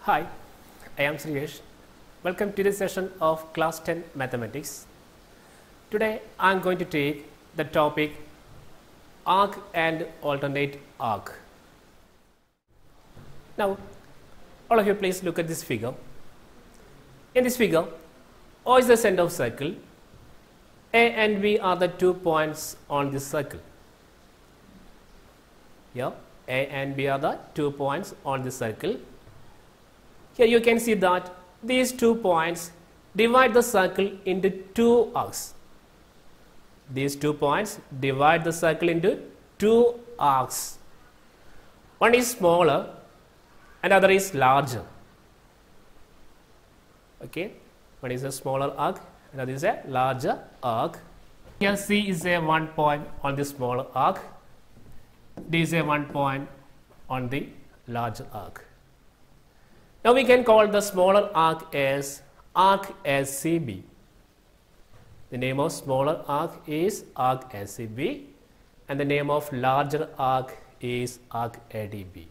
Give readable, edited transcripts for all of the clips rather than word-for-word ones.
Hi, I am Sriyesh. Welcome to this session of Class 10 Mathematics. Today I am going to take the topic arc and alternate arc. Now, all of you please look at this figure. In this figure, O is the center of circle. A and B are the 2 points on this circle. Here, A and B are the 2 points on this circle. Here you can see that these 2 points divide the circle into 2 arcs. These 2 points divide the circle into 2 arcs. One is smaller and other is larger. Okay, one is a smaller arc and other is a larger arc. Here C is a 1 point on the smaller arc. D is a 1 point on the larger arc. Now we can call the smaller arc as arc SCB. The name of smaller arc is arc SCB and the name of larger arc is arc ADB.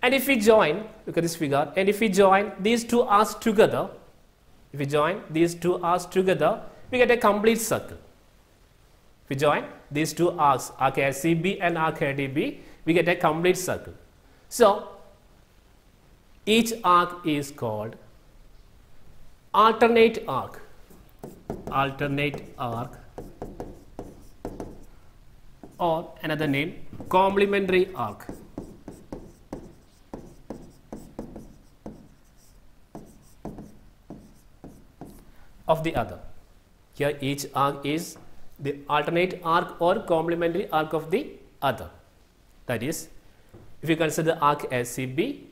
And if we join, look at this figure, and if we join these 2 arcs together, we get a complete circle. If we join these 2 arcs, arc SCB and arc ADB, we get a complete circle. So each arc is called alternate arc, or another name complementary arc. Of the other. Here each arc is the alternate arc or complementary arc of the other. That is, if you consider arc SCB,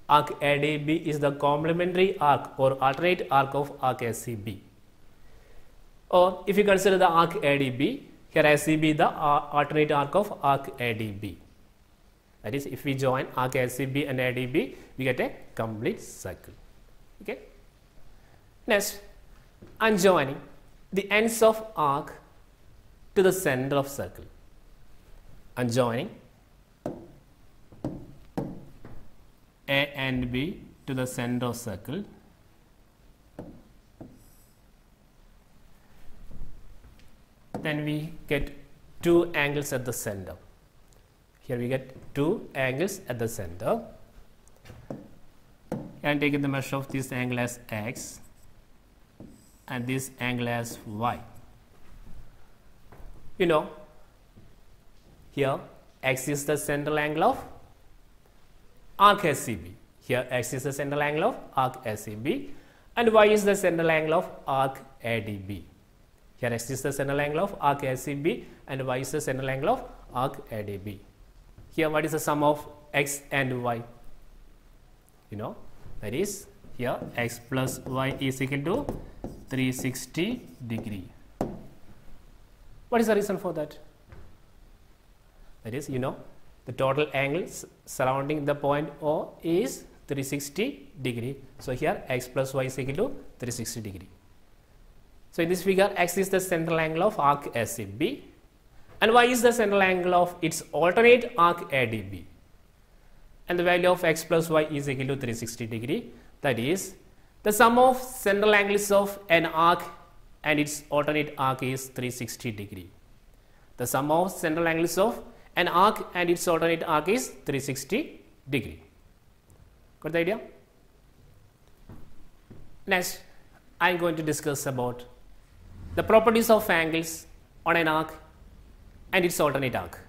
arc ADB is the complementary arc or alternate arc of arc SCB. Or if you consider the arc ADB, here SCB the alternate arc of arc ADB. That is, if we join arc SCB and ADB, we get a complete circle. Okay. Next, I am joining the ends of arc to the center of circle. I am joining A and B to the center of circle. Then we get 2 angles at the center. Here we get 2 angles at the center. And taking the measure of this angle as X and this angle as Y. You know, here X is the central angle of arc SCB. Here X is the central angle of arc SCB and Y is the central angle of arc ADB. Here X is the central angle of arc SCB and Y is the central angle of arc ADB. Here what is the sum of X and Y? You know, that is here X plus Y is equal to 360 degree. What is the reason for that? That is, you know, the total angle surrounding the point O is 360 degree. So here X plus Y is equal to 360 degree. So in this figure, X is the central angle of arc SCB and Y is the central angle of its alternate arc ADB. And the value of X plus Y is equal to 360 degree. That is, the sum of central angles of an arc and its alternate arc is 360 degree. The sum of central angles of an arc and its alternate arc is 360 degree. Got the idea? Next, I am going to discuss about the properties of angles on an arc and its alternate arc.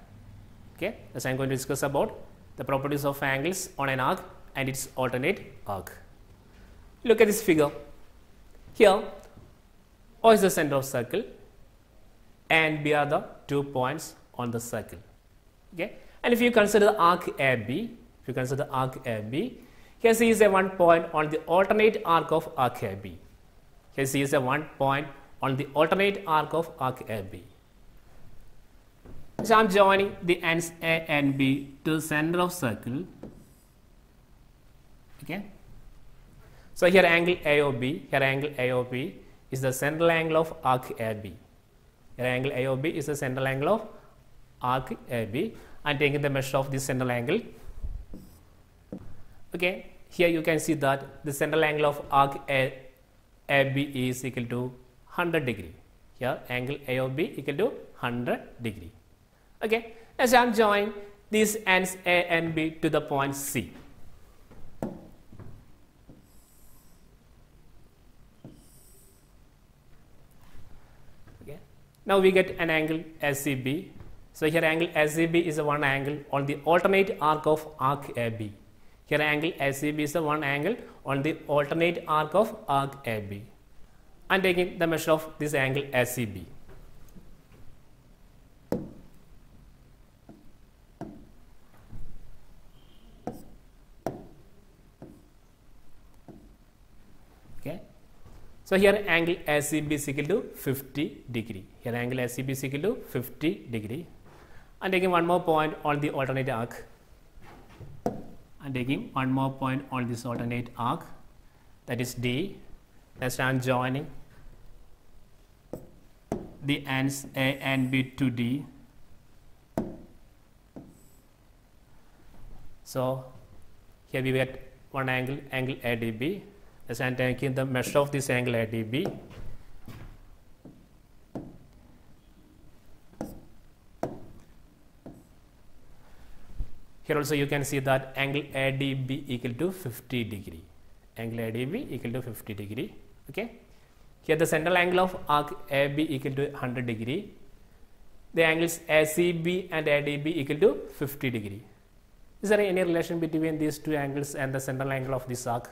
Okay, thus I am going to discuss about the properties of angles on an arc and its alternate arc. Look at this figure. Here, O is the center of circle and B are the 2 points on the circle. Okay, and if you consider the arc AB, here C is a 1 point on the alternate arc of arc AB. Here C is a 1 point on the alternate arc of arc AB. So I am joining the ends A and B to the center of circle. Okay. So here angle AOB is the central angle of arc AB. Here angle AOB is the central angle of arc AB and taking the measure of this central angle. Okay, here you can see that the central angle of arc AB is equal to 100 degree. Here angle AOB equal to 100 degree. Okay, as I am joining these ends A and B to the point C. Okay, now we get an angle SCB. So here angle SCB is the one angle on the alternate arc of arc AB. Here angle SCB is the one angle on the alternate arc of arc AB. I am taking the measure of this angle SCB. Okay. So here angle SCB is equal to 50 degree. Here angle SCB is equal to 50 degree. I am taking one more point on the alternate arc. I am taking one more point on this alternate arc, that is D. Next I am joining the ends A and B to D. So here we get one angle, angle ADB. As I am taking the measure of this angle ADB. Here also you can see that angle ADB equal to 50 degree. Angle ADB equal to 50 degree. Okay. Here the central angle of arc AB equal to 100 degree. The angles ACB and ADB equal to 50 degree. Is there any relation between these two angles and the central angle of this arc?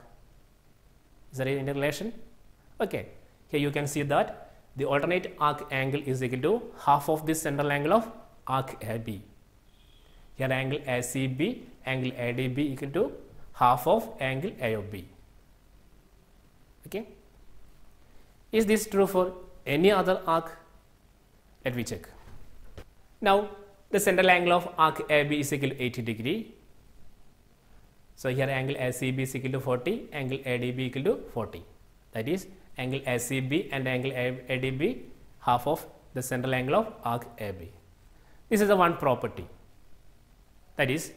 Is there any relation? Okay. Here you can see that the alternate arc angle is equal to half of this central angle of arc AB. Here angle ACB, angle ADB equal to half of angle AOB. Okay. Is this true for any other arc? Let me check. Now the central angle of arc AB is equal to 80 degree. So here angle ACB is equal to 40, angle ADB equal to 40. That is angle ACB and angle ADB half of the central angle of arc AB. This is the one property. That is,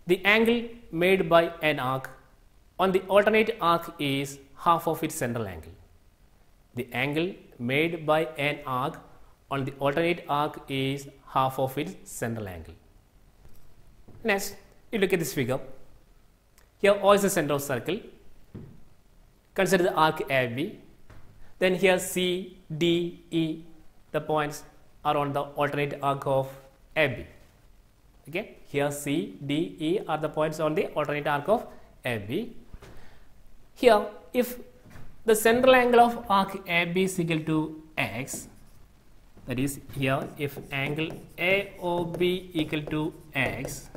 the angle made by an arc on the alternate arc is half of its central angle. The angle made by an arc on the alternate arc is half of its central angle. Next, you look at this figure. Here O is the center of circle. Consider the arc AB. Then here C, D, E, the points are on the alternate arc of AB. Okay, here C, D, E are the points on the alternate arc of AB. Here, if the central angle of arc AB is equal to X, that is here if angle AOB equal to X,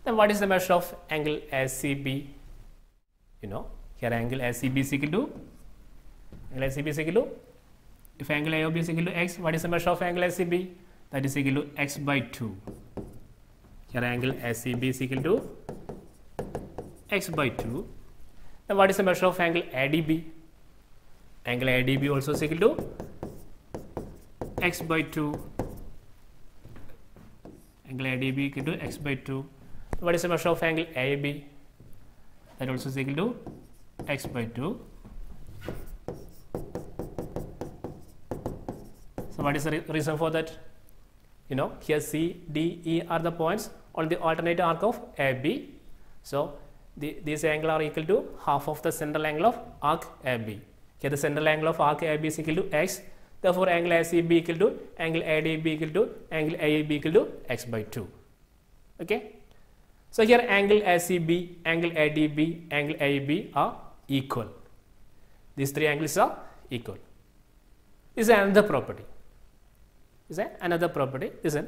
then what is the measure of angle ACB? You know, here angle ACB is equal to, if angle AOB is equal to X, what is the measure of angle ACB? That is equal to X by 2. Here angle ACB is equal to X by 2. Then what is the measure of angle ADB? Angle ADB also is equal to X by 2. Angle ADB equal to X by 2. What is the measure of angle AAB? That also is equal to X by 2. So what is the reason for that? You know, here C, D, E are the points on the alternate arc of AB. So these angles are equal to half of the central angle of arc AB. Here the central angle of arc AB is equal to X. Therefore, angle ACB equal to angle ADB equal to angle AAB equal to X by 2. Okay. So here angle ACB, angle ADB, angle AAB are equal. These three angles are equal. This is another property. Listen,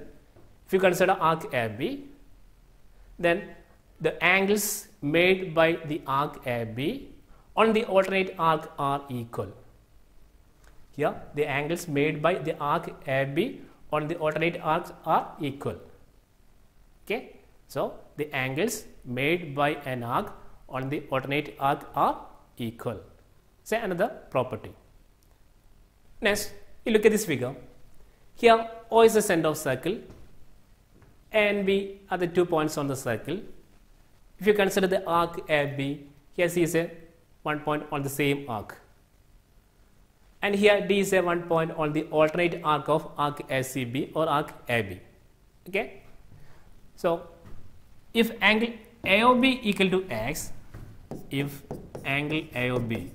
if you consider arc AB, then the angles made by the arc AB on the alternate arc are equal. Here the angles made by the arc AB on the alternate arcs are equal. Okay. So the angles made by an arc on the alternate arc are equal. Say another property. Next, you look at this figure. Here O is the center of circle, A and B are the 2 points on the circle. If you consider the arc AB, here C is a one point on the same arc, and here D is a one point on the alternate arc of arc ACB or arc AB. Okay, so if angle AOB equal to x, if angle AOB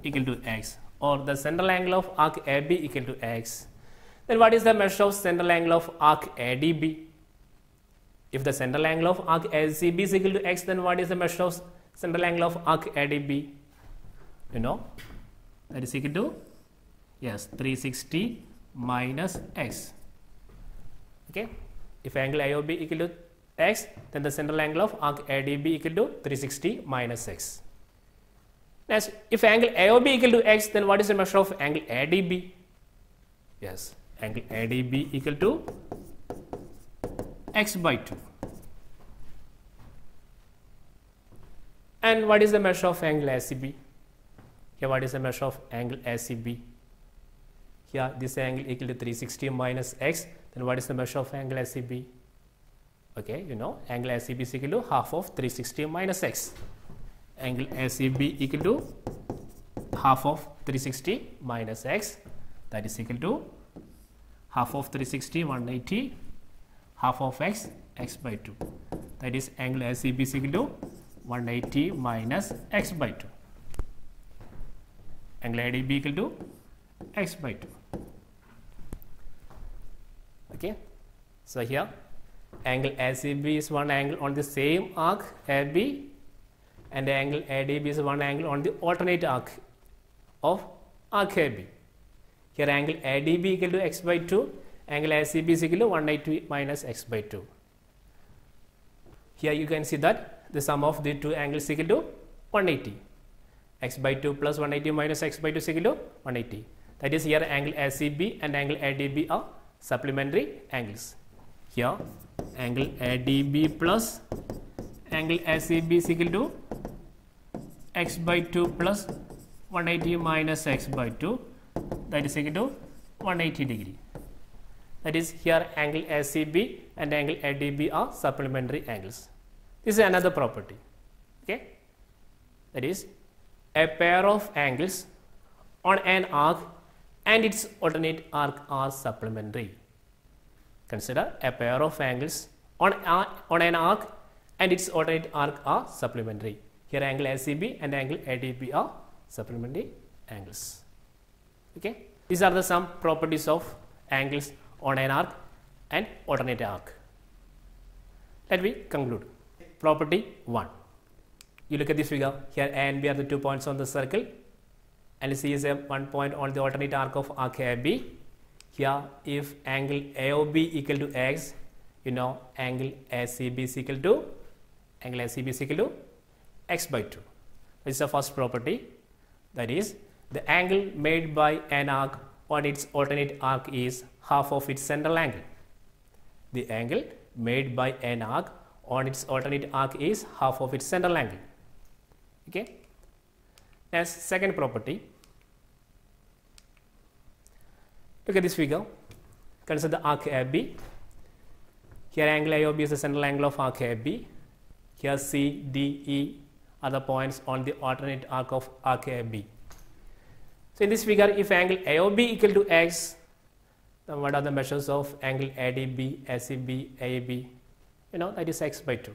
equal to x, or the central angle of arc AB equal to x, then what is the measure of central angle of arc ADB? If the central angle of arc ACB is equal to x, then what is the measure of central angle of arc ADB? You know, that is equal to, yes, 360 minus x. Okay, if angle AOB equal to x, then the central angle of arc ADB equal to 360 minus x. Next, if angle AOB equal to x, then what is the measure of angle ADB? Yes, angle ADB equal to x by 2. And what is the measure of angle ACB? Here, what is the measure of angle ACB? Here, this angle equal to 360 minus x. Then what is the measure of angle ACB? Okay, you know, angle ACB is equal to half of 360 minus x. Angle ACB equal to half of 360 minus x. That is equal to half of 360, 180, half of x, x by 2. That is angle ACB is equal to 180 minus x by 2. Angle ADB equal to x by 2. Okay, so here angle ACB is one angle on the same arc AB, and the angle ADB is one angle on the alternate arc of arc AB. Here angle ADB equal to x by 2, angle ACB is equal to 180 minus x by 2. Here you can see that the sum of the two angles is equal to 180. X by 2 plus 180 minus x by 2 is equal to 180. That is, here angle ACB and angle ADB are supplementary angles. Here angle ADB plus angle ACB is equal to x by 2 plus 180 minus x by 2, that is equal to 180 degree. That is, here angle ACB and angle ADB are supplementary angles. This is another property. Okay, that is, a pair of angles on an arc and its alternate arc are supplementary. Consider a pair of angles on an arc and its alternate arc are supplementary. Here angle ACB and angle ADB are supplementary angles. Okay, these are the some properties of angles on an arc and alternate arc. Let me conclude. Property 1. You look at this figure. Here A and B are the 2 points on the circle, and C is a 1 point on the alternate arc of arc AB. Here, if angle AOB equal to x, you know angle ACB is equal to x by 2. This is the first property. That is, the angle made by an arc on its alternate arc is half of its central angle. The angle made by an arc on its alternate arc is half of its central angle. Okay. Next, second property. Look at this figure. Consider the arc AB. Here angle AOB is the central angle of arc AB. Here C, D, E are the points on the alternate arc of arc AB. So in this figure, if angle AOB equal to x, then what are the measures of angle ADB, ACB, AAB? You know, that is x by 2.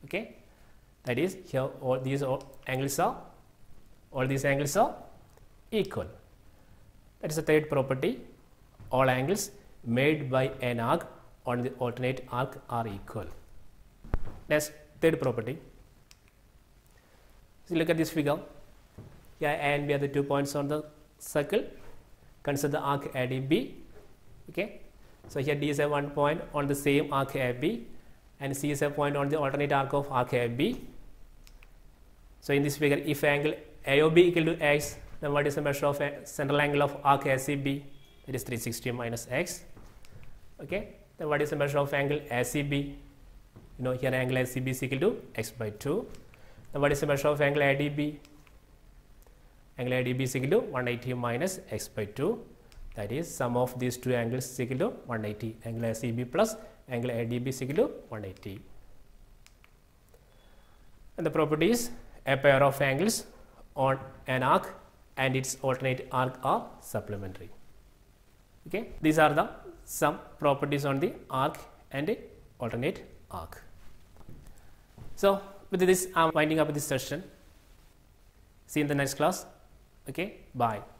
Okay, that is, here all these angles are equal. That is the third property. All angles made by an arc on the alternate arc are equal. Next, third property. So look at this figure. Here A and B are the 2 points on the circle. Consider the arc ADB. Okay, so here D is a 1 point on the same arc AB, and C is a point on the alternate arc of arc AB. So in this figure, if angle AOB equal to x, then what is the measure of a central angle of arc ACB? It is 360 minus x. Okay, then what is the measure of angle ACB? You know, here angle ACB is equal to x by 2. Then what is the measure of angle ADB? Angle ADB is equal to 180 minus x by 2. That is, sum of these two angles is equal to 180. Angle ACB plus angle ADB is equal to 180. And the property is a pair of angles on an arc and its alternate arc are supplementary. Okay, these are the some properties on the arc and alternate arc. So with this, I am winding up this session. See you in the next class. Okay, bye.